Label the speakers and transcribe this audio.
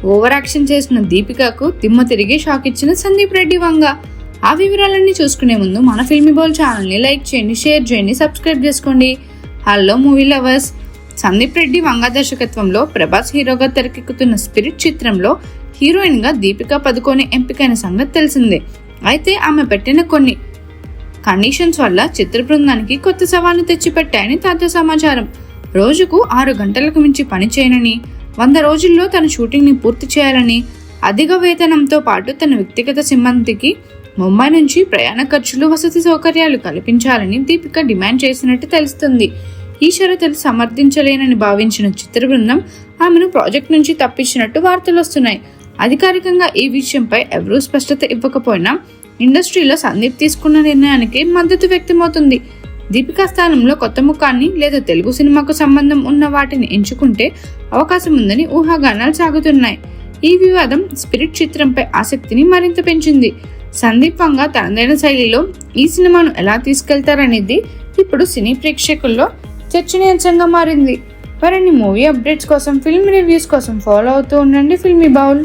Speaker 1: Over action చేసిన దీపికకు దిమ్మ తిరిగి షాక్ ఇచ్చిన సందీప్ రెడ్డి వంగ. ఆ వివరాలన్నీ చూసుకునే ముందు మన ఫిల్మీ బౌల్ ఛానల్ని లైక్ చేయండి, షేర్ చేయండి, సబ్స్క్రైబ్ చేసుకోండి. Hello movie lovers. Sandeep Reddy Vanga దర్శకత్వంలో ప్రభాస్ హీరోగా తెరకెక్కుతున్న స్పిరిట్ చిత్రంలో హీరోయిన్ గా దీపికా పదుకోనే ఎంపికైన సంగతి తెలిసిందే. అయితే ఆమె పెట్టిన కొన్ని కండిషన్స్ వల్ల చిత్ర బృందానికి కొత్త సవాళ్లు తెచ్చిపెట్టాయని తాజా సమాచారం. రోజుకు 6 గంటలకు మించి పని చేయనని, 100 రోజుల్లో తన షూటింగ్ ని పూర్తి చేయాలని, అధిక వేతనంతో పాటు తన వ్యక్తిగత సిబ్బందికి ముంబై నుంచి ప్రయాణ ఖర్చులు, వసతి సౌకర్యాలు కల్పించాలని దీపిక డిమాండ్ చేసినట్టు తెలుస్తుంది. ఈ షరతులు సమర్థించలేనని భావించిన చిత్ర బృందం ఆమెను ప్రాజెక్ట్ నుంచి తప్పించినట్టు వార్తలు వస్తున్నాయి. అధికారికంగా ఈ విషయంపై ఎవరూ స్పష్టత ఇవ్వకపోయినా ఇండస్ట్రీలో సందీప్ తీసుకున్న నిర్ణయానికి మద్దతు వ్యక్తమవుతుంది. దీపికా స్థానంలో కొత్త ముఖాన్ని లేదా తెలుగు సినిమాకు సంబంధం ఉన్న వాటిని ఎంచుకుంటే అవకాశం ఉందని ఊహాగానాలు సాగుతున్నాయి. ఈ వివాదం స్పిరిట్ చిత్రంపై ఆసక్తిని మరింత పెంచింది. సందీప్ వంగ తనదైన శైలిలో ఈ సినిమాను ఎలా తీసుకెళ్తారనేది ఇప్పుడు సినీ ప్రేక్షకుల్లో చర్చనీయాంశంగా మారింది. మరిన్ని మూవీ అప్డేట్స్ కోసం, ఫిల్మ్ రివ్యూస్ కోసం ఫాలో అవుతూ ఉండండి ఫిల్మీ బౌల్.